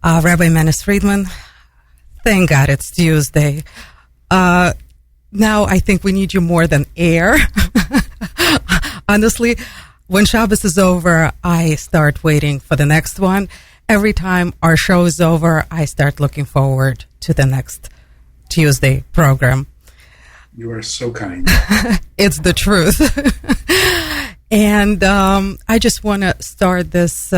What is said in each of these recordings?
Rabbi Friedman, thank God it's Tuesday. Now I think we need you more than air. Honestly, when Shabbos is over, I start waiting for the next one. Every time our show is over, I start looking forward to the next Tuesday program. You are so kind. It's the truth. And I just want to start this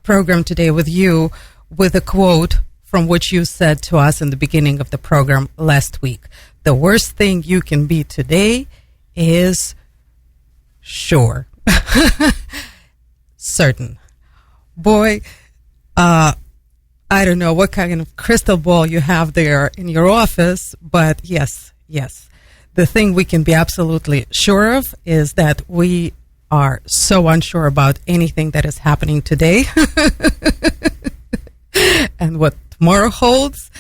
program today with you with a quote from which you said to us in the beginning of the program last week. The worst thing you can be today is sure. Certain. Boy, I don't know what kind of crystal ball you have there in your office, but yes. The thing we can be absolutely sure of is that we are so unsure about anything that is happening today and what tomorrow holds.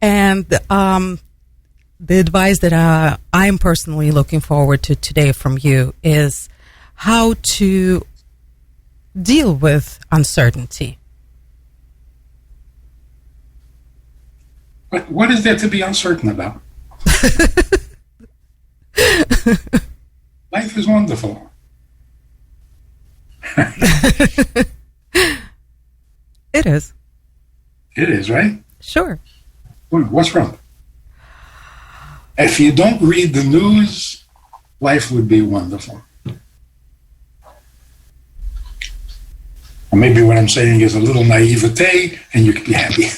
And the advice that I'm personally looking forward to today from you is how to deal with uncertainty. What is there to be uncertain about? Life is wonderful. It is. It is, right? Sure. What's wrong? If you don't read the news, life would be wonderful. Or maybe what I'm saying is a little naivete, and you could be happy.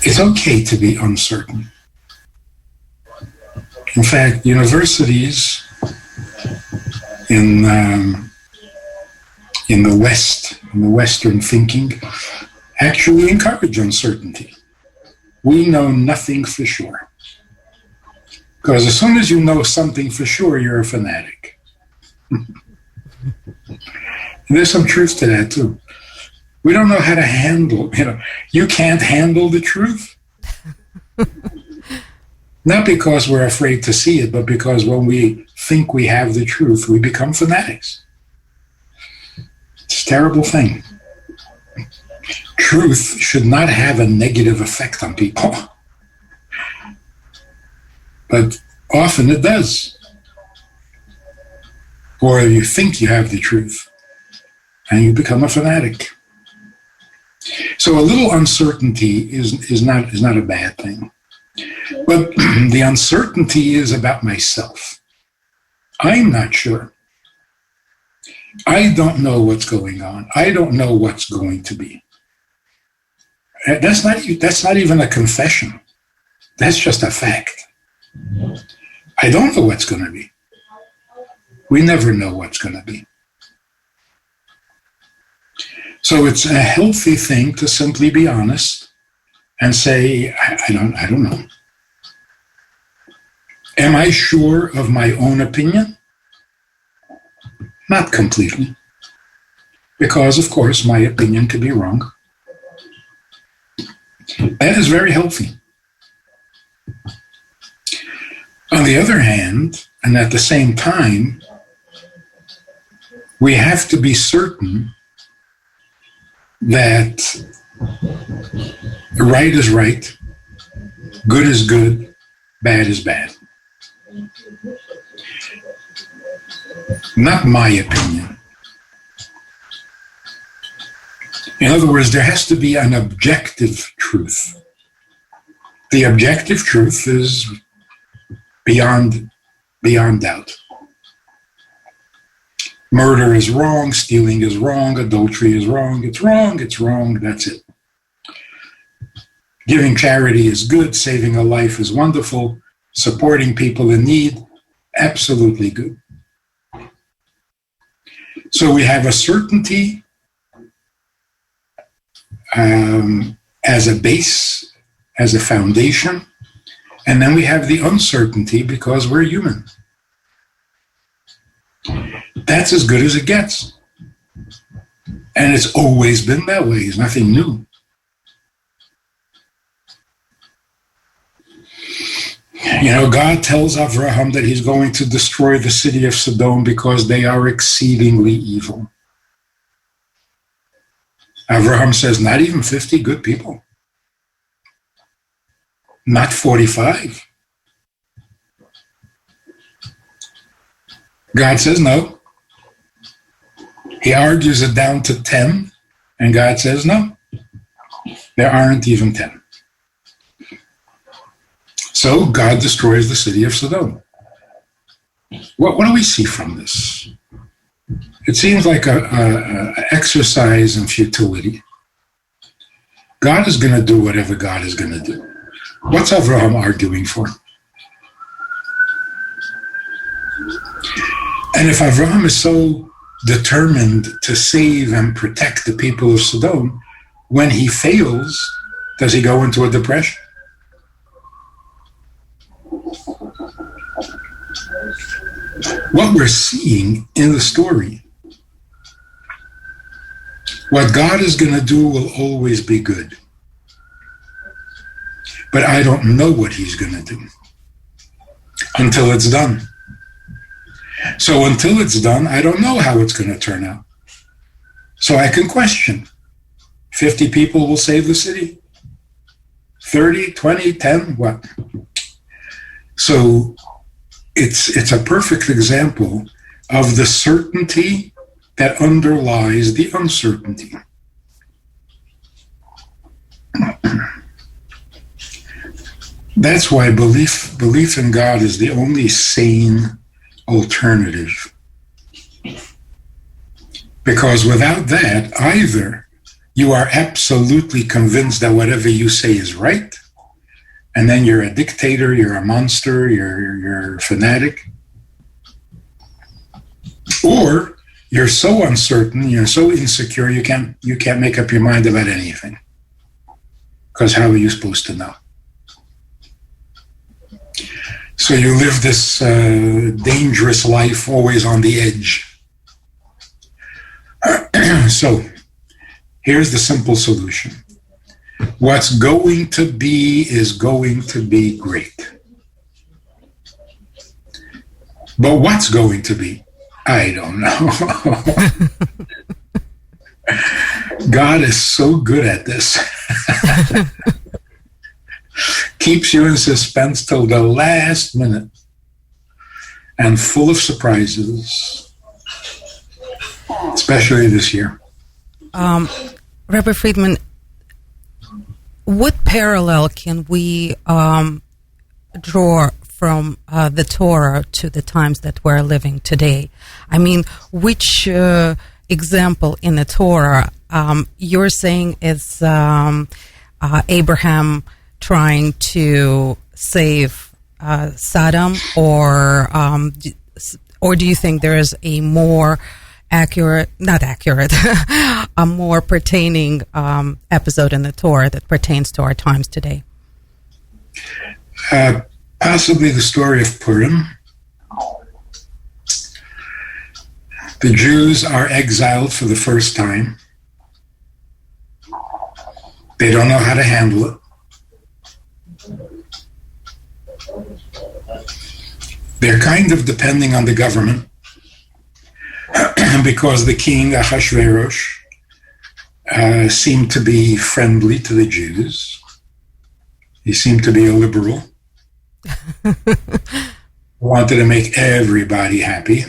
It's okay to be uncertain. In fact, universities in the West, in the Western thinking, actually encourage uncertainty. We know nothing for sure. Because as soon as you know something for sure, you're a fanatic. There's some truth to that too. We don't know how to handle, you can't handle the truth. Not because we're afraid to see it, but because when we think we have the truth, we become fanatics. It's a terrible thing. Truth should not have a negative effect on people. But often it does. Or you think you have the truth, and you become a fanatic. So a little uncertainty is not a bad thing. But the uncertainty is about myself. I'm not sure. I don't know what's going on. I don't know what's going to be. That's not even a confession. That's just a fact. I don't know what's going to be. We never know what's going to be. So it's a healthy thing to simply be honest and say, I don't know. Am I sure of my own opinion? Not completely. Because, of course, my opinion could be wrong. That is very healthy. On the other hand, and at the same time, we have to be certain that right is right, good is good, bad is bad. Not my opinion. In other words, there has to be an objective truth. The objective truth is beyond doubt. Murder is wrong, stealing is wrong, adultery is wrong, it's wrong, that's it. Giving charity is good, saving a life is wonderful, supporting people in need, absolutely good. So we have a certainty as a base, as a foundation, and then we have the uncertainty because we're human. That's as good as it gets. And it's always been that way. It's nothing new. God tells Avraham that he's going to destroy the city of Sodom because they are exceedingly evil. Avraham says, not even 50 good people. Not 45. God says no. He argues it down to 10, and God says no. There aren't even 10. So God destroys the city of Sodom. What do we see from this? It seems like a exercise in futility. God is going to do whatever God is going to do. What's Avraham arguing for? And if Avraham is so determined to save and protect the people of Sodom, when he fails, does he go into a depression? What we're seeing in the story, what God is going to do will always be good. But I don't know what he's going to do until it's done. So until it's done, I don't know how it's going to turn out. So I can question. 50 people will save the city? 30, 20, 10, what? So it's a perfect example of the certainty that underlies the uncertainty. That's why belief in God is the only sane alternative. Because without that, either you are absolutely convinced that whatever you say is right, and then you're a dictator, you're a monster, you're a fanatic, or you're so uncertain, you're so insecure, you can't make up your mind about anything. Because how are you supposed to know? So you live this dangerous life, always on the edge. So here's the simple solution. What's going to be is going to be great. But what's going to be? I don't know. God is so good at this. Keeps you in suspense till the last minute and full of surprises, especially this year. Rabbi Friedman, what parallel can we draw from the Torah to the times that we're living today? I mean, which example in the Torah you're saying is Abraham trying to save Sodom, or do you think there is a more a more pertaining episode in the Torah that pertains to our times today? Possibly the story of Purim. The Jews are exiled for the first time. They don't know how to handle it. They're kind of depending on the government because the king, Ahasuerus, seemed to be friendly to the Jews. He seemed to be a liberal. Wanted to make everybody happy.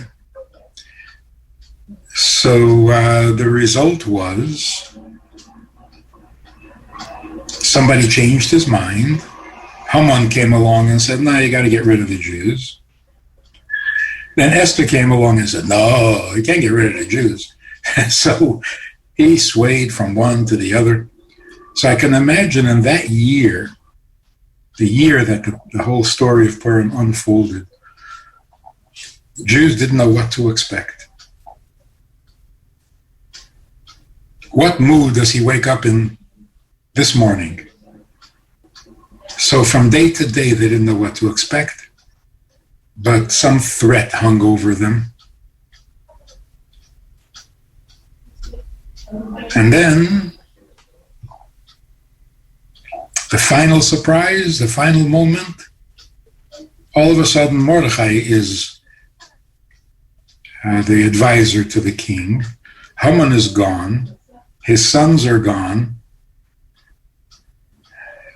So the result was somebody changed his mind. Haman came along and said, no, you got to get rid of the Jews. Then Esther came along and said, no, you can't get rid of the Jews. So he swayed from one to the other. So I can imagine in that year, the year that the whole story of Purim unfolded, Jews didn't know what to expect. What mood does he wake up in this morning? So from day to day, they didn't know what to expect, but some threat hung over them. And then the final surprise, the final moment, all of a sudden Mordechai is the advisor to the king. Haman is gone. His sons are gone.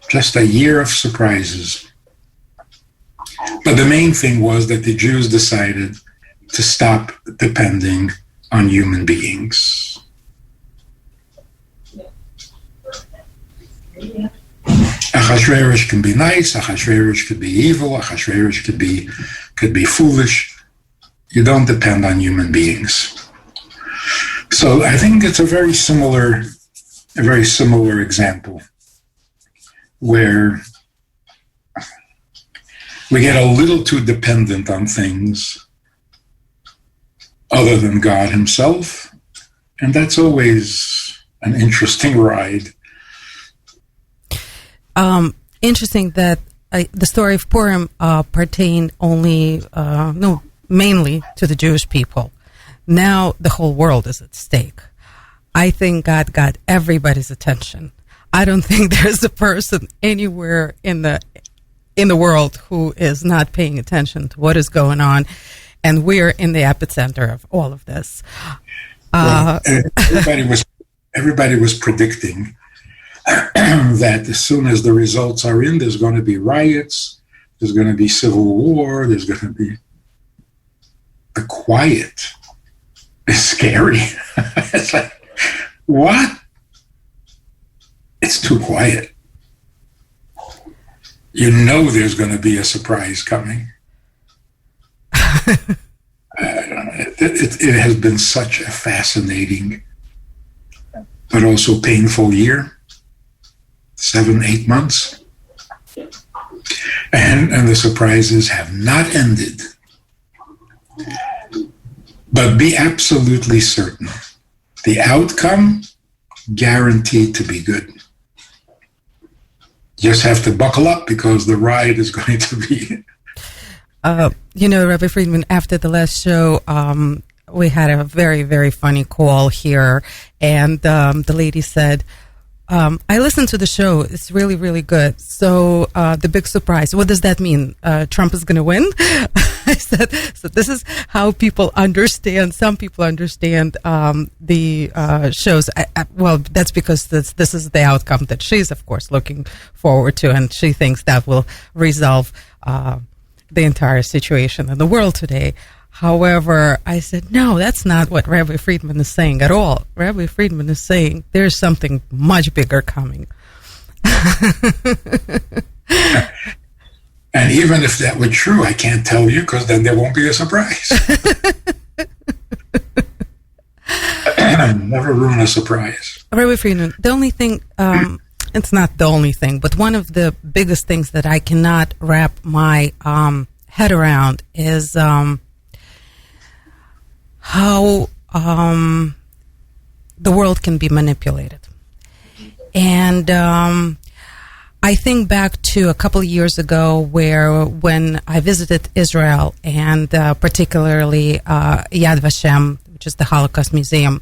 Just a year of surprises. But the main thing was that the Jews decided to stop depending on human beings. Achashverosh can be nice, Achashverosh could be evil, Achashverosh could be foolish. You don't depend on human beings. So I think it's a very similar example where we get a little too dependent on things other than God himself, and that's always an interesting ride. Interesting that the story of Purim pertained mainly to the Jewish people. Now the whole world is at stake. I think God got everybody's attention. I don't think there's a person anywhere in the world who is not paying attention to what is going on, and we're in the epicenter of all of this. Everybody was predicting that as soon as the results are in, there's going to be riots, there's going to be civil war, there's going to be... The quiet is scary. It's like, what? It's too quiet. You know there's going to be a surprise coming. I don't know. It has been such a fascinating but also painful year. 7-8 months. And the surprises have not ended. But be absolutely certain, the outcome guaranteed to be good. You just have to buckle up because the ride is going to be... Rabbi Friedman, after the last show, we had a very, very funny call here, and the lady said, I listened to the show. It's really, really good. So the big surprise, what does that mean? Trump is going to win? I said, so this is how people understand. Some people understand the shows. Well, that's because this is the outcome that she's, of course, looking forward to, and she thinks that will resolve the entire situation in the world today. However, I said, no, that's not what Rabbi Friedman is saying at all. Rabbi Friedman is saying there's something much bigger coming. And even if that were true, I can't tell you because then there won't be a surprise. Never ruin a surprise. Rabbi Friedman, the only thing, it's not the only thing, but one of the biggest things that I cannot wrap my head around is how the world can be manipulated. And I think back to a couple of years ago when I visited Israel, and particularly Yad Vashem, which is the Holocaust Museum.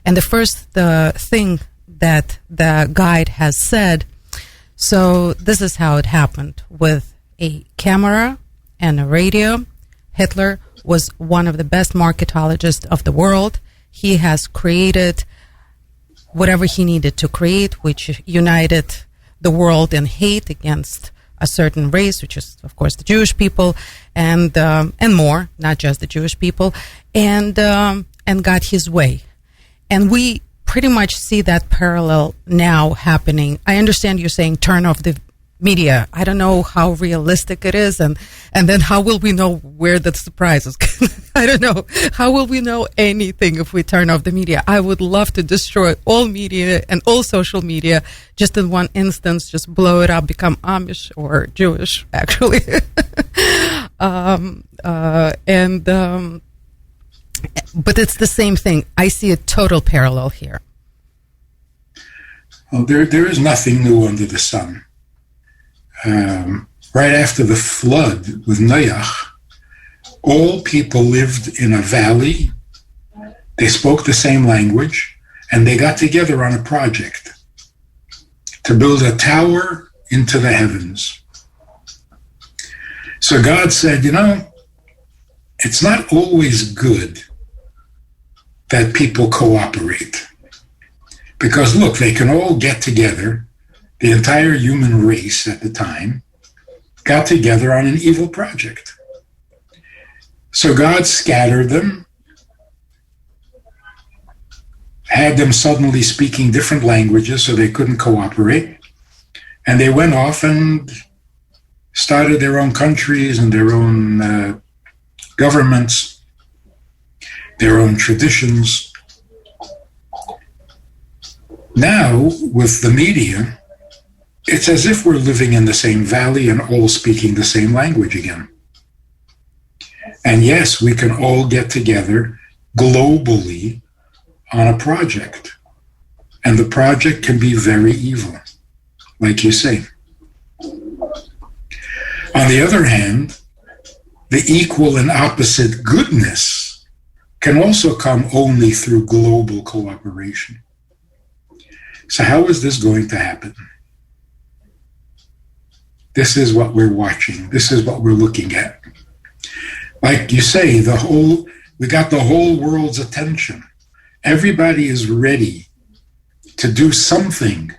And the first thing that the guide has said, so this is how it happened. With a camera and a radio, Hitler was one of the best marketologists of the world. He has created whatever he needed to create, which united the world in hate against a certain race, which is, of course, the Jewish people, and more, not just the Jewish people, and got his way. And we pretty much see that parallel now happening. I understand you're saying turn off the media. I don't know how realistic it is, and then how will we know where the surprise is? I don't know. How will we know anything if we turn off the media? I would love to destroy all media and all social media just in one instance, just blow it up, become Amish or Jewish, actually. But it's the same thing. I see a total parallel here. Well, there is nothing new under the sun. Right after the flood with Noach, all people lived in a valley. They spoke the same language, and they got together on a project to build a tower into the heavens. So God said, it's not always good that people cooperate. Because look, they can all get together. The entire human race at the time got together on an evil project. So God scattered them, had them suddenly speaking different languages so they couldn't cooperate. And they went off and started their own countries and their own governments, their own traditions. Now, with the media, it's as if we're living in the same valley and all speaking the same language again. And yes, we can all get together globally on a project. And the project can be very evil, like you say. On the other hand, the equal and opposite goodness can also come only through global cooperation. So how is this going to happen? This is what we're watching. This is what we're looking at. Like you say, we got the whole world's attention. Everybody is ready to do something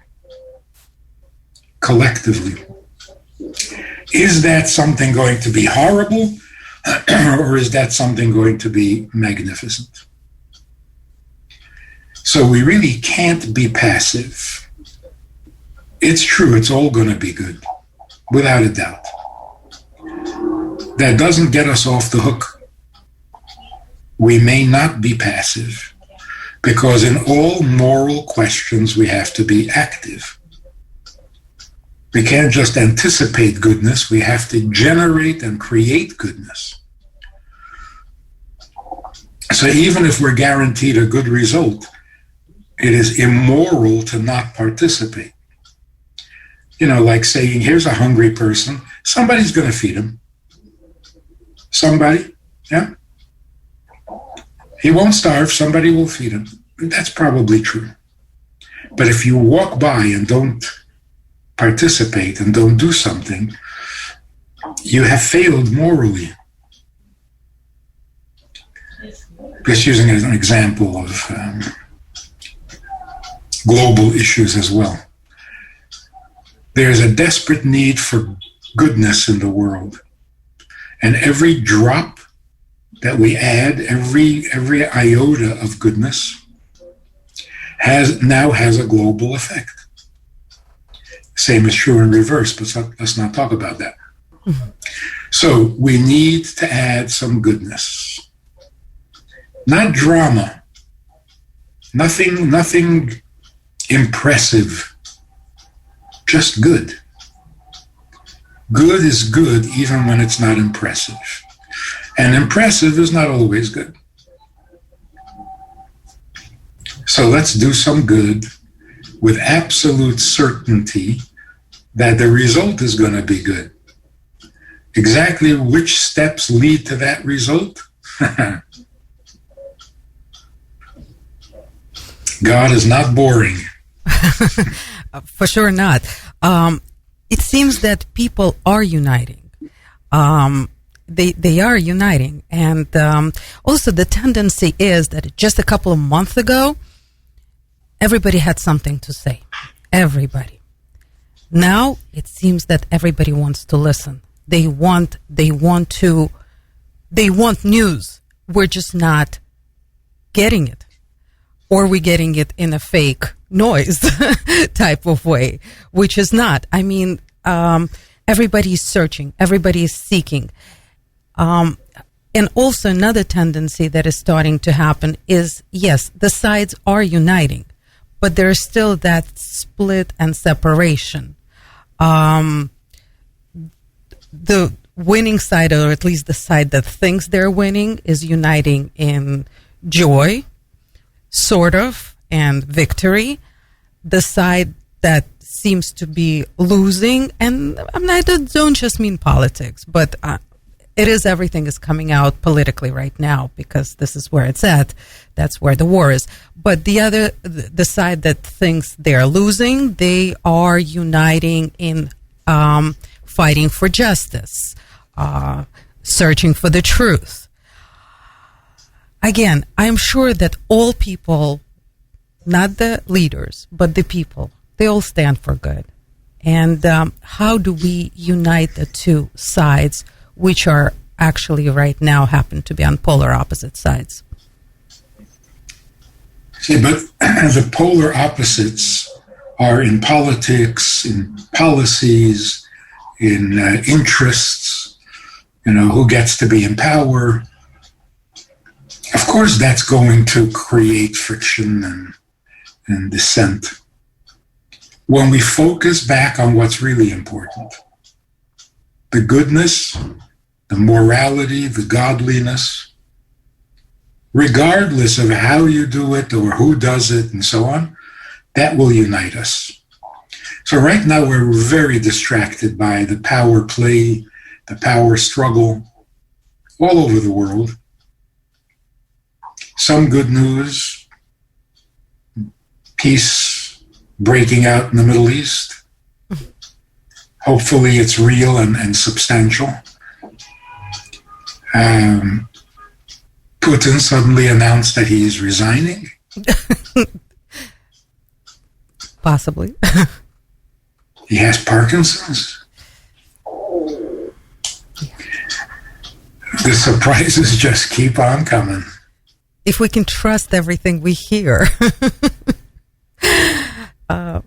collectively. Is that something going to be horrible, or is that something going to be magnificent? So we really can't be passive. It's true, it's all going to be good, without a doubt. That doesn't get us off the hook. We may not be passive, because in all moral questions we have to be active. We can't just anticipate goodness, we have to generate and create goodness. So even if we're guaranteed a good result, it is immoral to not participate. Like saying, here's a hungry person, somebody's going to feed him. Somebody, yeah? He won't starve, somebody will feed him. That's probably true. But if you walk by and don't participate and don't do something, you have failed morally. Just using it as an example of global issues as well. There's a desperate need for goodness in the world. And every drop that we add, every iota of goodness now has a global effect. Same is true in reverse, but let's not talk about that. Mm-hmm. So we need to add some goodness. Not drama. Nothing impressive. Just good. Good is good even when it's not impressive. And impressive is not always good. So let's do some good with absolute certainty that the result is going to be good. Exactly which steps lead to that result? God is not boring. For sure not. It seems that people are uniting. They are uniting. And also the tendency is that just a couple of months ago, everybody had something to say. Everybody. Now it seems that everybody wants to listen. They want news. We're just not getting it. Or we're getting it in a fake noise type of way, which is not. I mean, everybody's searching, everybody's seeking. And also another tendency that is starting to happen is, yes, the sides are uniting, but there's still that split and separation. The winning side, or at least the side that thinks they're winning, is uniting in joy, sort of, and victory. The side that seems to be losing, and I don't just mean politics, but it is, everything is coming out politically right now because this is where it's at. That's where the war is. But the side that thinks they're losing, they are uniting in fighting for justice, searching for the truth. Again, I'm sure that all people, not the leaders, but the people, they all stand for good. And how do we unite the two sides, which are actually right now happen to be on polar opposite sides? See, but the polar opposites are in politics, in policies, in interests, who gets to be in power. Of course, that's going to create friction and dissent. When we focus back on what's really important, the goodness, the morality, the godliness, regardless of how you do it or who does it and so on, that will unite us. So right now we're very distracted by the power play, the power struggle all over the world. Some good news, peace breaking out in the Middle East. Hopefully it's real and substantial. Putin suddenly announced that he is resigning. Possibly. He has Parkinson's. The surprises just keep on coming. If we can trust everything we hear.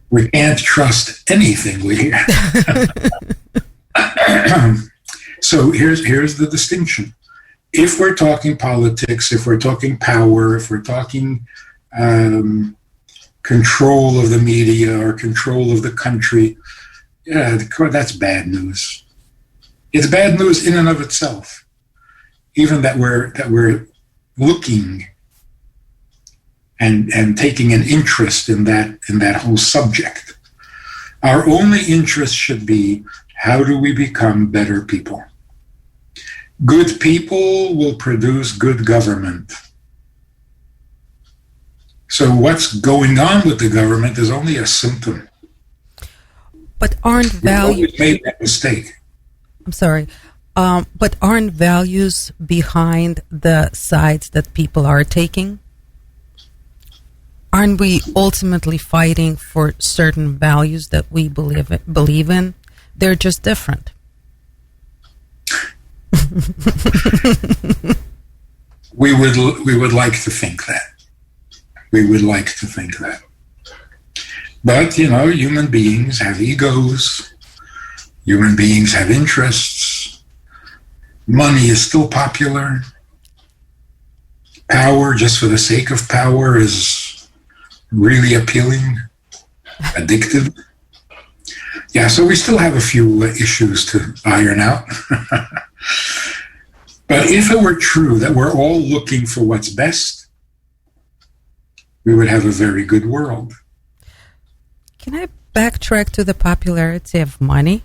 We can't trust anything we hear. So here's the distinction. If we're talking politics, if we're talking power, if we're talking control of the media or control of the country, yeah, that's bad news. It's bad news in and of itself. Even that we're looking and taking an interest in that whole subject. Our only interest should be, how do we become better people? Good people will produce good government. So what's going on with the government is only a symptom. But aren't values... We always made that mistake. I'm sorry. But aren't values behind the sides that people are taking? Aren't we ultimately fighting for certain values that we believe in? They're just different. We would like to think that. We would like to think that. But, human beings have egos. Human beings have interests. Money is still popular. Power, just for the sake of power, is really appealing, addictive. Yeah, so we still have a few issues to iron out. But if it were true that we're all looking for what's best, we would have a very good world. Can I backtrack to the popularity of money?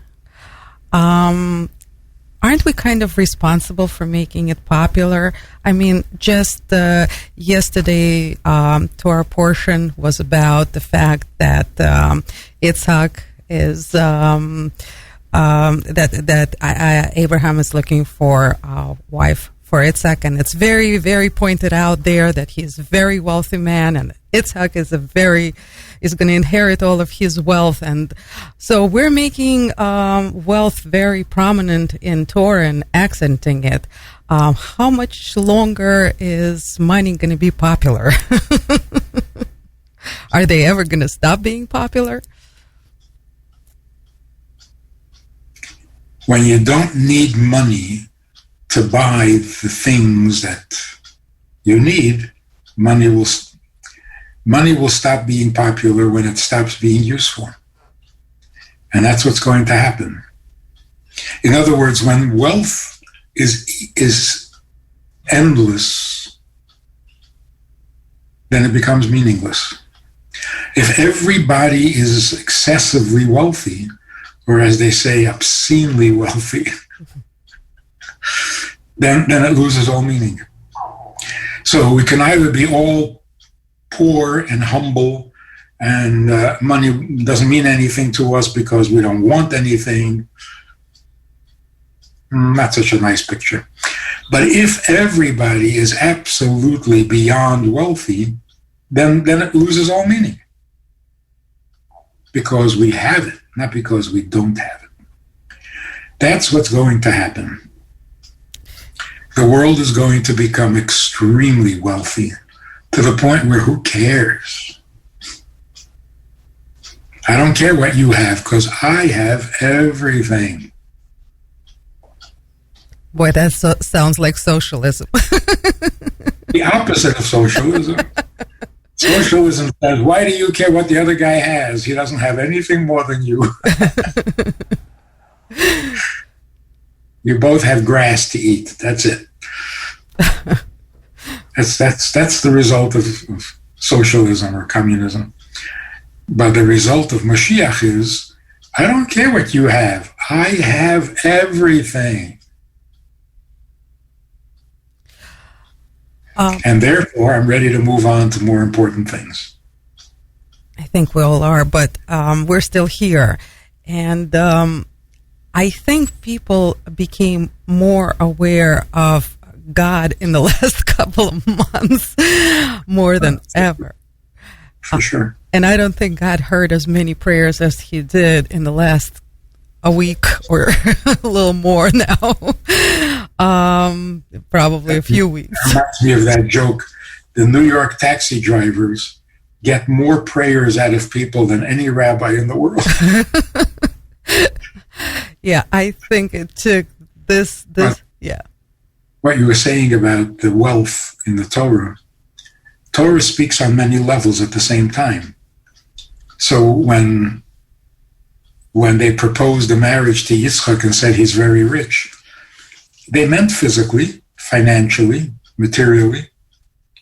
Aren't we kind of responsible for making it popular? I mean, just yesterday, Torah portion was about the fact that Yitzhak is that Abraham is looking for a wife for Yitzhak, and it's very, very pointed out there that he's a very wealthy man, and Yitzhak is going to inherit all of his wealth, and so we're making wealth very prominent in Torah and accenting it. How much longer is money going to be popular? Are they ever going to stop being popular? When you don't need money to buy the things that you need, money will stop being popular when it stops being useful. And that's what's going to happen. In other words, when wealth is endless, then it becomes meaningless. If everybody is excessively wealthy, or as they say, obscenely wealthy, then it loses all meaning. So we can either be all poor and humble, and money doesn't mean anything to us because we don't want anything, not such a nice picture. But if everybody is absolutely beyond wealthy, then it loses all meaning. Because we have it, not because we don't have it. That's what's going to happen. The world is going to become extremely wealthy to the point where who cares? I don't care what you have because I have everything. Boy, that sounds like socialism. The opposite of socialism. Socialism says, why do you care what the other guy has? He doesn't have anything more than you. You both have grass to eat. That's it. That's the result of socialism or communism. But the result of Mashiach is, I don't care what you have. I have everything. And therefore, I'm ready to move on to more important things. I think we all are, but we're still here. And I think people became more aware of God in the last couple of months, more than ever. For sure. And I don't think God heard as many prayers as he did in the last a week or a little more now. Probably a few weeks. It reminds me of that joke. The New York taxi drivers get more prayers out of people than any rabbi in the world. Yeah, I think it took this. Yeah. What you were saying about the wealth in the Torah speaks on many levels at the same time. So when they proposed the marriage to Yitzchak and said he's very rich, they meant physically, financially, materially,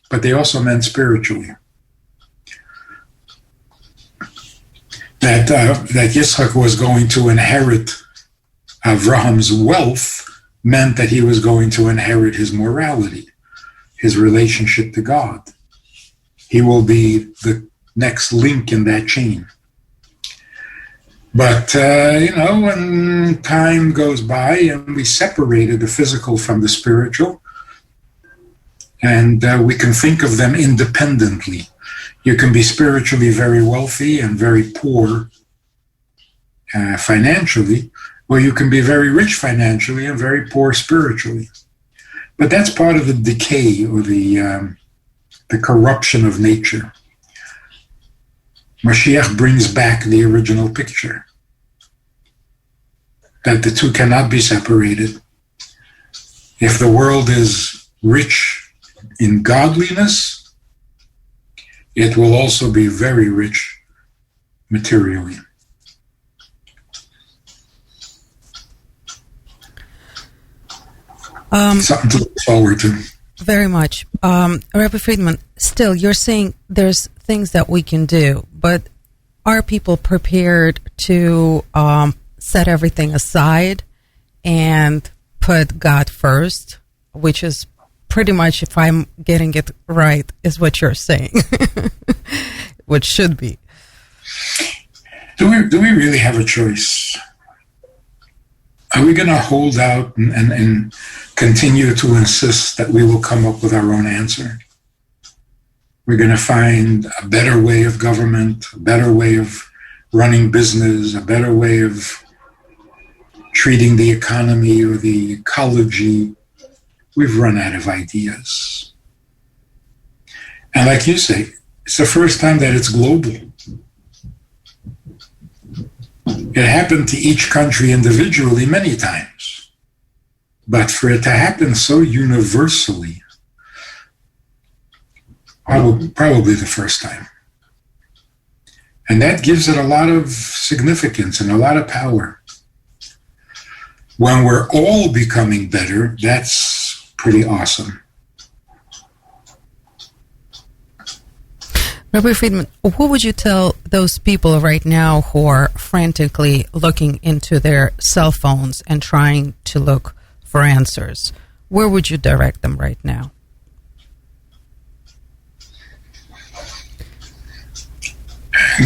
but they also meant spiritually. That Yitzchak was going to inherit Avraham's wealth meant that he was going to inherit his morality, his relationship to God. He will be the next link in that chain. But, when time goes by and we separated the physical from the spiritual, and we can think of them independently. You can be spiritually very wealthy and very poor financially, or you can be very rich financially and very poor spiritually. But that's part of the decay or the corruption of nature. Mashiach brings back the original picture, that the two cannot be separated. If the world is rich in godliness, it will also be very rich materially. Something to look forward to. Very much. Rabbi Friedman, still, you're saying there's things that we can do, but are people prepared to set everything aside and put God first, which is pretty much, if I'm getting it right, is what you're saying, what should be. Do we really have a choice? Are we going to hold out and continue to insist that we will come up with our own answer? We're going to find a better way of government, a better way of running business, a better way of treating the economy or the ecology. We've run out of ideas. And like you say, it's the first time that it's global. It happened to each country individually many times. But for it to happen so universally, probably the first time. And that gives it a lot of significance and a lot of power. When we're all becoming better, that's pretty awesome. Rabbi Friedman, what would you tell those people right now who are frantically looking into their cell phones and trying to look for answers? Where would you direct them right now?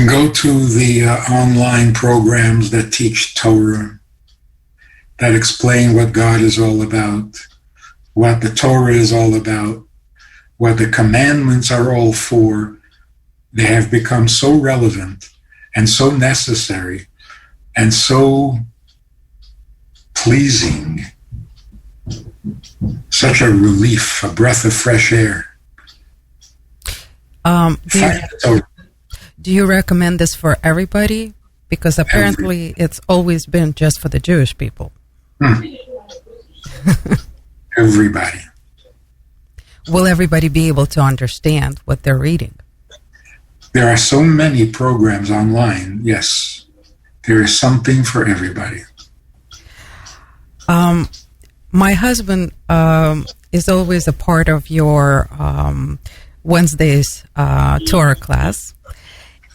Go to the online programs that teach Torah. that explain what God is all about, what the Torah is all about, what the commandments are all for. They have become so relevant and so necessary and so pleasing, such a relief, a breath of fresh air. Do you recommend this for everybody? Because apparently it's always been just for the Jewish people. Everybody. Will everybody be able to understand what they're reading? There are so many programs online. Yes, there is something for everybody. My husband is always a part of your Wednesday's Torah class.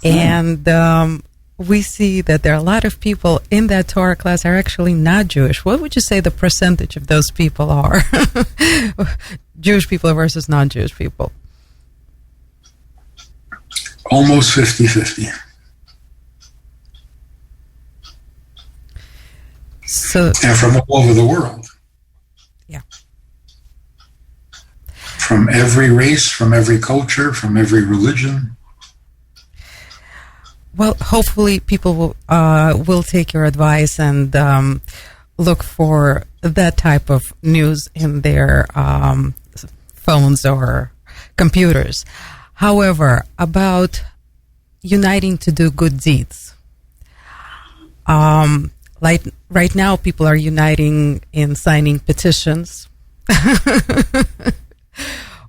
And we see that there are a lot of people in that Torah class are actually not Jewish. What would you say the percentage of those people are? Jewish people versus non-Jewish people? Almost 50-50. So, and from all over the world. Yeah. From every race, from every culture, from every religion. Well, hopefully people will take your advice and look for that type of news in their phones or computers. However, about uniting to do good deeds. Like right now, people are uniting in signing petitions,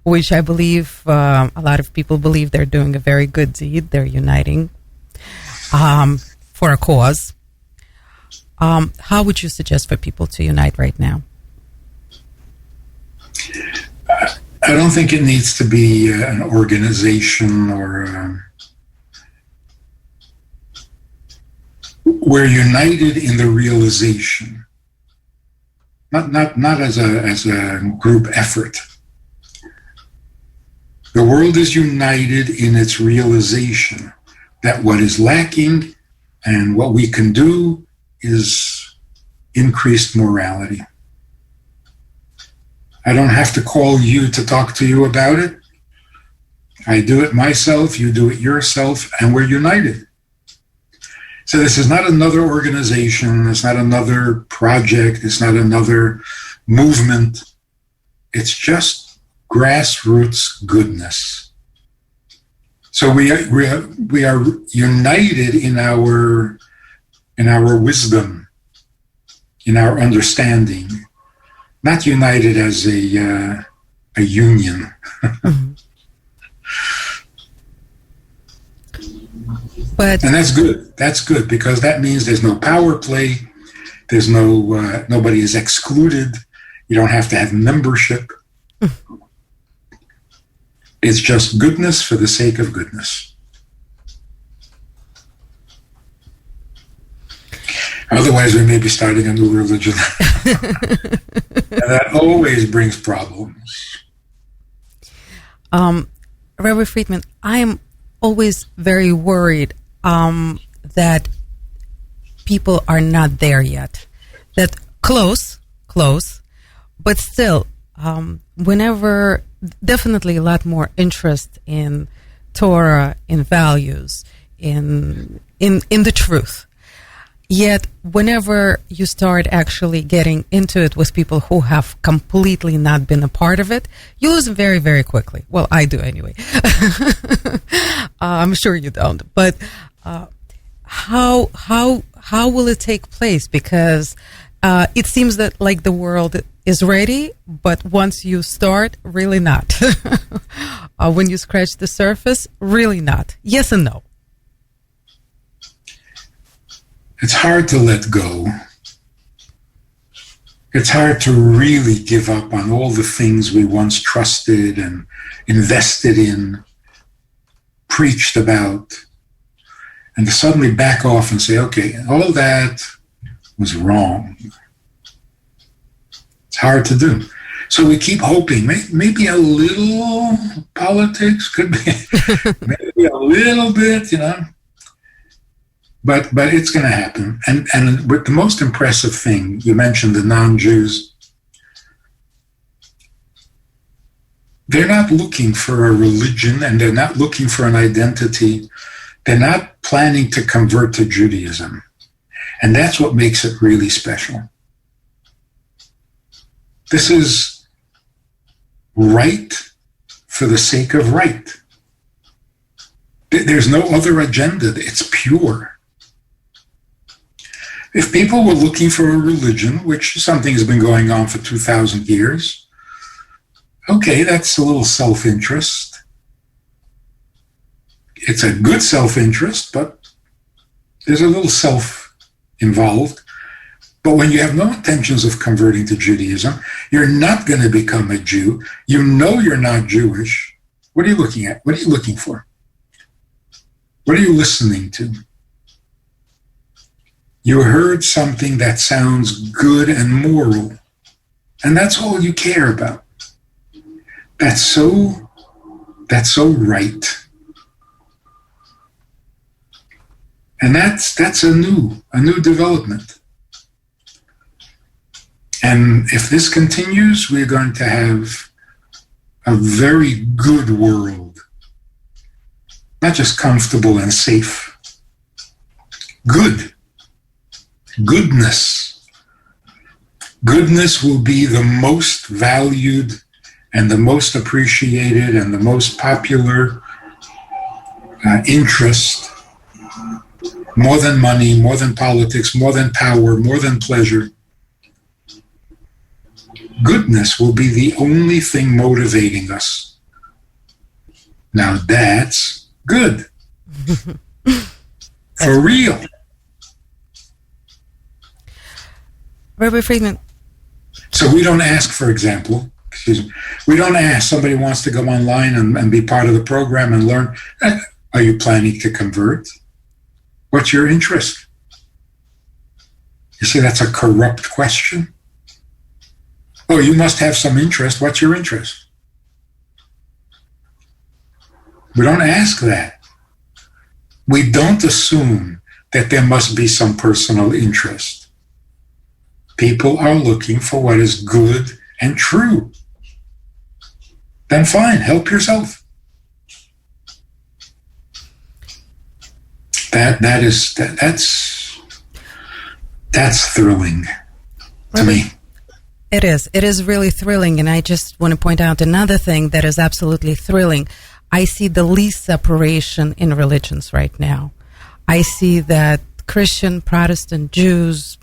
which I believe a lot of people believe they're doing a very good deed. They're uniting for a cause. How would you suggest for people to unite right now? I don't think it needs to be an organization or we're united in the realization, not as a group effort. The world is united in its realization that what is lacking and what we can do is increased morality. I don't have to call you to talk to you about it. I do it myself, you do it yourself, and we're united. So this is not another organization, it's not another project, it's not another movement. It's just grassroots goodness. So we are united in our wisdom, in our understanding, not united as a union. Mm-hmm. And that's good. That's good because that means there's no power play. There's nobody is excluded. You don't have to have membership. It's just goodness for the sake of goodness. Otherwise, we may be starting a new religion. And that always brings problems. Rabbi Friedman, I'm always very worried that people are not there yet. That close, but still, whenever, definitely a lot more interest in Torah, in values, in the truth. Yet, whenever you start actually getting into it with people who have completely not been a part of it, you lose them very, very quickly. Well, I do anyway. I'm sure you don't. But how will it take place? Because it seems that like the world is ready, but once you start, really not. When you scratch the surface, really not. Yes and no. It's hard to let go. It's hard to really give up on all the things we once trusted and invested in, preached about, and to suddenly back off and say, okay, all of that was wrong. It's hard to do. So we keep hoping, maybe a little politics could be, maybe a little bit, But it's going to happen. And with the most impressive thing, you mentioned the non-Jews. They're not looking for a religion, and they're not looking for an identity. They're not planning to convert to Judaism. And that's what makes it really special. This is right for the sake of right. There's no other agenda. It's pure. If people were looking for a religion, which something has been going on for 2,000 years, okay, that's a little self-interest. It's a good self-interest, but there's a little self involved. But when you have no intentions of converting to Judaism, you're not going to become a Jew. You know you're not Jewish. What are you looking at? What are you looking for? What are you listening to? You heard something that sounds good and moral, and that's all you care about. That's so right. And that's a new development. And if this continues, we're going to have a very good world. Not just comfortable and safe. Good. Goodness. Goodness will be the most valued and the most appreciated and the most popular interest. More than money, more than politics, more than power, more than pleasure. Goodness will be the only thing motivating us. Now that's good. For real. Rabbi Friedman. So we don't ask, for example, we don't ask, somebody wants to go online and be part of the program and learn, are you planning to convert? What's your interest? You see, that's a corrupt question. Oh, you must have some interest. What's your interest? We don't ask that. We don't assume that there must be some personal interest. People are looking for what is good and true. Then fine, help yourself. That's thrilling to me. It is. It is really thrilling. And I just want to point out another thing that is absolutely thrilling. I see the least separation in religions right now. I see that Christian, Protestant, Jews,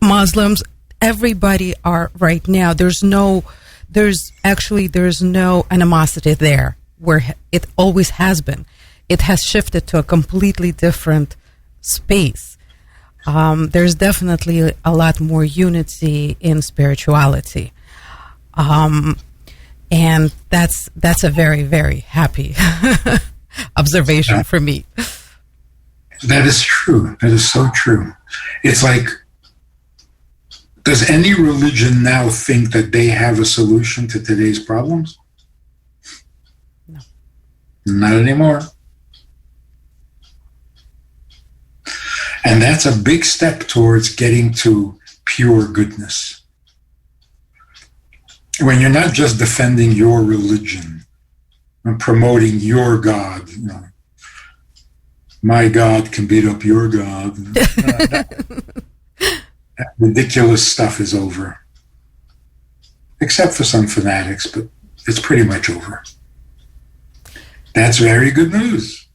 Muslims, everybody are right now. There's no animosity there where it always has been. It has shifted to a completely different space. There's definitely a lot more unity in spirituality. And that's a very, very happy observation for me. That is true. That is so true. It's like, does any religion now think that they have a solution to today's problems? No. Not anymore. And that's a big step towards getting to pure goodness. When you're not just defending your religion and promoting your God, my God can beat up your God. That ridiculous stuff is over. Except for some fanatics, but it's pretty much over. That's very good news.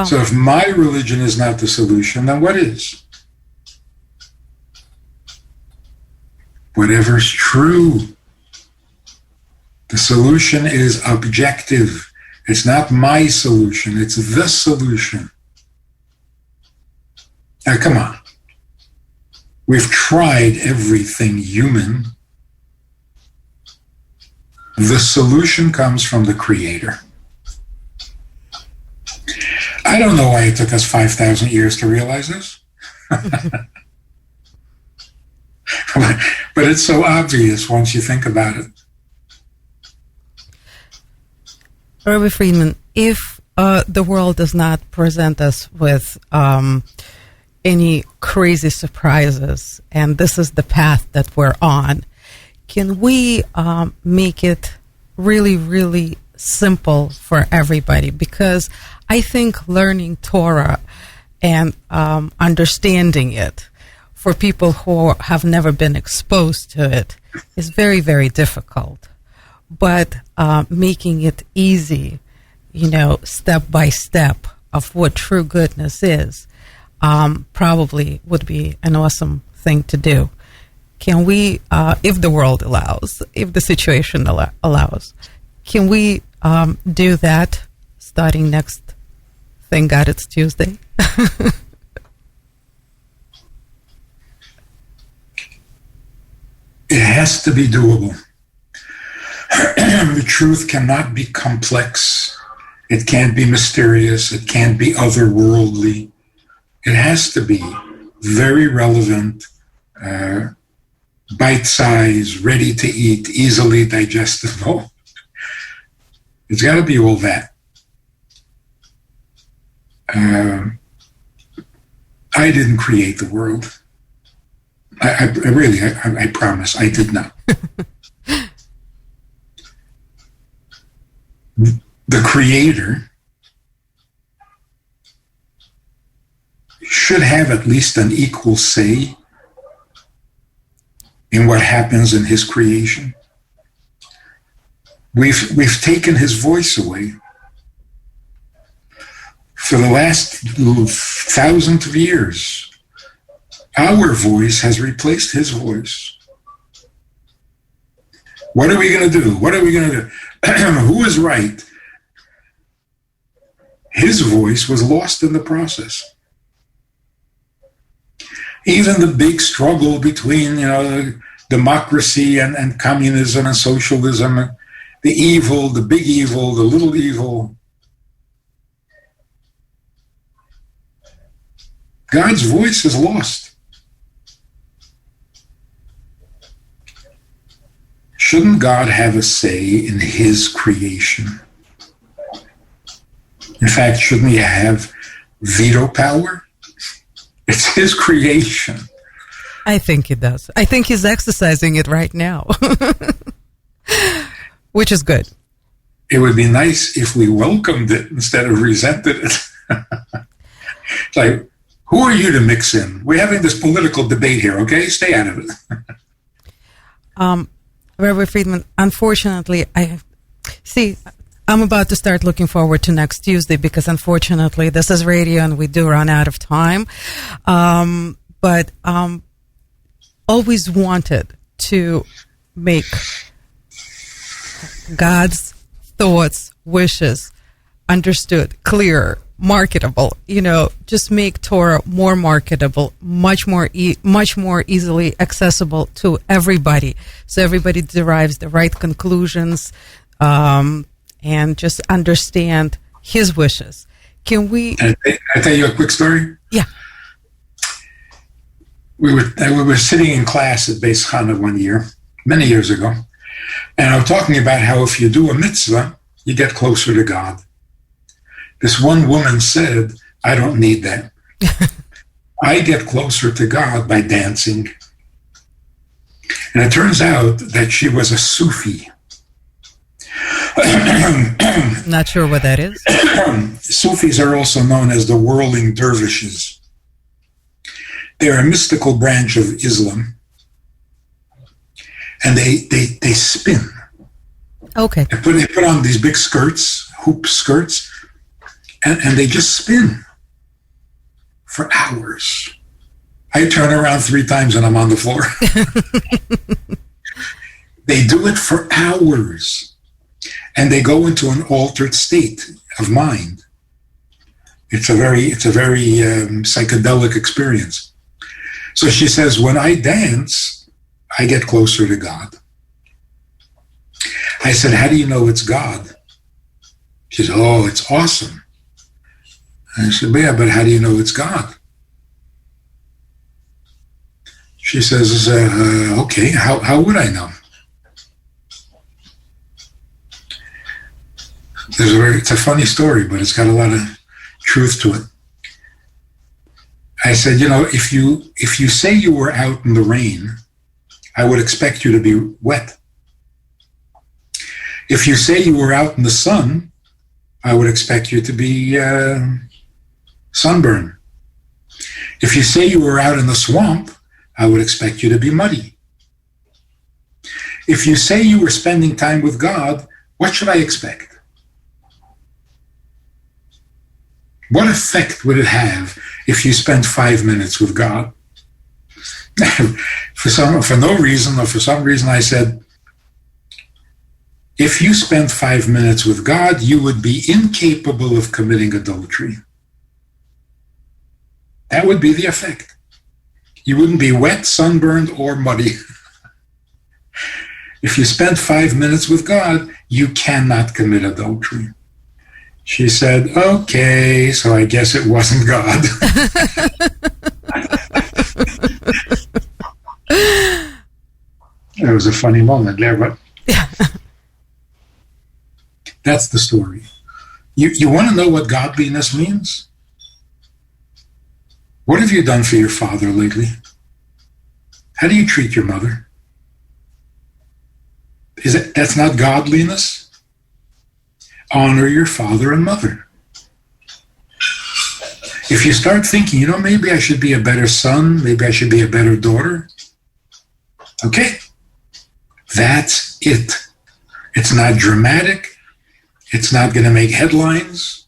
So if my religion is not the solution, then what is? Whatever's true. The solution is objective. It's not my solution. It's the solution. Now, come on. We've tried everything human. The solution comes from the Creator. I don't know why it took us 5,000 years to realize this. But it's so obvious once you think about it. Rabbi Friedman, if the world does not present us with any crazy surprises, and this is the path that we're on, can we make it really, really simple for everybody? Because I think learning Torah and understanding it for people who have never been exposed to it is very, very difficult. But making it easy, step by step of what true goodness is, probably would be an awesome thing to do. Can we, if the world allows, if the situation allows, can we do that starting next, thank God it's Tuesday? It has to be doable. The truth cannot be complex. It can't be mysterious. It can't be otherworldly. It has to be very relevant, bite-sized, ready to eat, easily digestible. It's got to be all that. I didn't create the world. I promise, I did not. The Creator should have at least an equal say in what happens in his creation. We've taken his voice away. For the last 1,000 of years, our voice has replaced his voice. What are we going to do? What are we going to do? Who is right? His voice was lost in the process. Even the big struggle between, democracy and communism and socialism, the evil, the big evil, the little evil. God's voice is lost. Shouldn't God have a say in his creation? In fact, shouldn't he have veto power? It's his creation. I think he does. I think he's exercising it right now, which is good. It would be nice if we welcomed it instead of resented it. It's like, who are you to mix in? We're having this political debate here, okay? Stay out of it. Rabbi Friedman, unfortunately, I'm about to start looking forward to next Tuesday because unfortunately this is radio and we do run out of time. But always wanted to make God's thoughts, wishes understood, clear, marketable, just make Torah more marketable, much more easily accessible to everybody. So everybody derives the right conclusions, and just understand his wishes. Can we? Can I tell you a quick story? Yeah. We were sitting in class at Beis Chana one year, many years ago, and I was talking about how if you do a mitzvah, you get closer to God. This one woman said, I don't need that. I get closer to God by dancing. And it turns out that she was a Sufi. Not sure what that is. Sufis are also known as the whirling dervishes. They're a mystical branch of Islam. And they spin. Okay. They put on these big skirts, hoop skirts, and they just spin for hours. I turn around 3 times and I'm on the floor. They do it for hours. And they go into an altered state of mind. It's a very psychedelic experience. So she says, when I dance, I get closer to God. I said, how do you know it's God? She said, oh, it's awesome. I said, yeah, but how do you know it's God? She says, okay, how would I know? It's a funny story, but it's got a lot of truth to it. I said, if you say you were out in the rain, I would expect you to be wet. If you say you were out in the sun, I would expect you to be sunburned. If you say you were out in the swamp, I would expect you to be muddy. If you say you were spending time with God, what should I expect? What effect would it have if you spent 5 minutes with God? For no reason, or for some reason, I said, if you spent 5 minutes with God, you would be incapable of committing adultery. That would be the effect. You wouldn't be wet, sunburned, or muddy. If you spent 5 minutes with God, you cannot commit adultery. She said, okay, so I guess it wasn't God. It was a funny moment there, but that's the story. You want to know what godliness means? What have you done for your father lately? How do you treat your mother? That's not godliness? Honor your father and mother. If you start thinking, maybe I should be a better son, maybe I should be a better daughter, okay, that's it. It's not dramatic. It's not going to make headlines,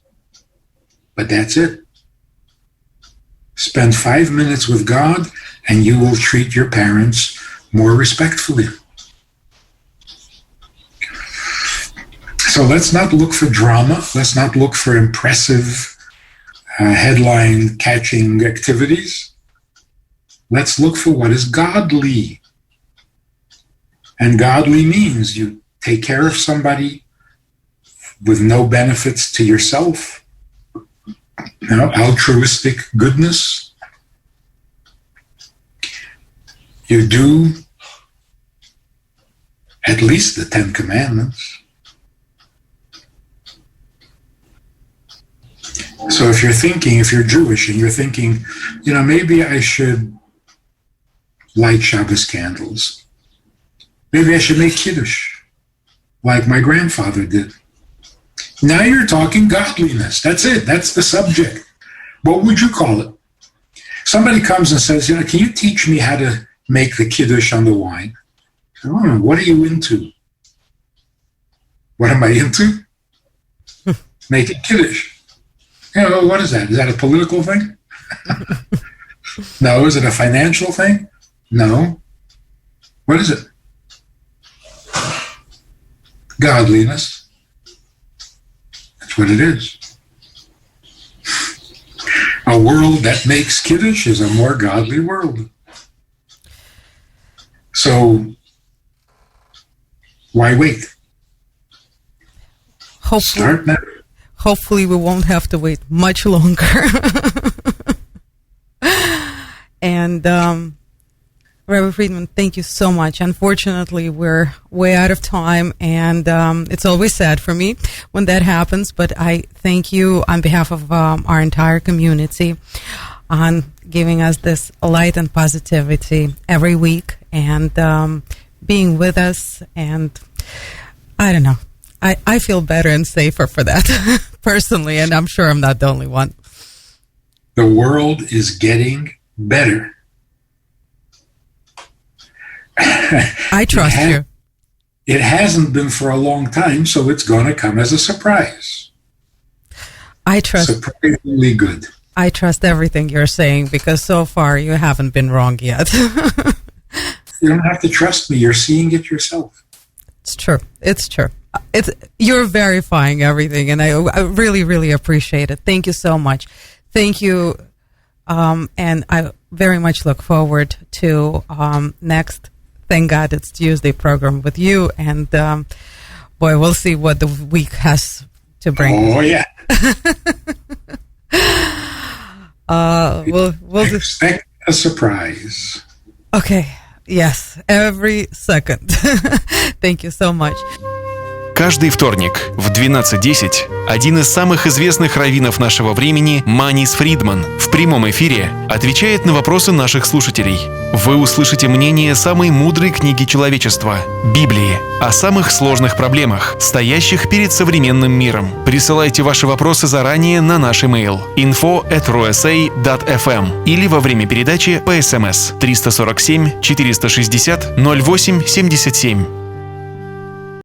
but that's it. Spend 5 minutes with God, and you will treat your parents more respectfully. So let's not look for drama. Let's not look for impressive headline-catching activities. Let's look for what is godly. And godly means you take care of somebody with no benefits to yourself. Altruistic goodness. You do at least the 10 Commandments. So if you're Jewish and you're thinking, maybe I should light Shabbos candles. Maybe I should make Kiddush, like my grandfather did. Now you're talking godliness. That's it. That's the subject. What would you call it? Somebody comes and says, can you teach me how to make the Kiddush on the wine? Oh, what are you into? What am I into? Making Kiddush. What is that? Is that a political thing? No. Is it a financial thing? No. What is it? Godliness. That's what it is. A world that makes Kiddush is a more godly world. So, why wait? Start now. Hopefully we won't have to wait much longer. And Rabbi Friedman, thank you so much. Unfortunately, we're way out of time, and it's always sad for me when that happens, but I thank you on behalf of our entire community on giving us this light and positivity every week and being with us. And I don't know. I feel better and safer for that, personally, and I'm sure I'm not the only one. The world is getting better. I trust you. It hasn't been for a long time, so it's going to come as a surprise. I trust. Surprisingly good. I trust everything you're saying, because so far you haven't been wrong yet. You don't have to trust me. You're seeing it yourself. It's true. It's true. You're verifying everything, and I really, really appreciate it. Thank you so much. Thank you, and I very much look forward to next Thank God It's Tuesday program with you, and boy, we'll see what the week has to bring. Oh yeah. We'll expect a surprise. Okay. Yes, every second. Thank you so much. Каждый вторник в 12:10 один из самых известных раввинов нашего времени, Friedman, в прямом эфире отвечает на вопросы наших слушателей. Вы услышите мнение самой мудрой книги человечества – Библии, о самых сложных проблемах, стоящих перед современным миром. Присылайте ваши вопросы заранее на наш email info@rusa.fm или во время передачи по СМС 347 460 08 77.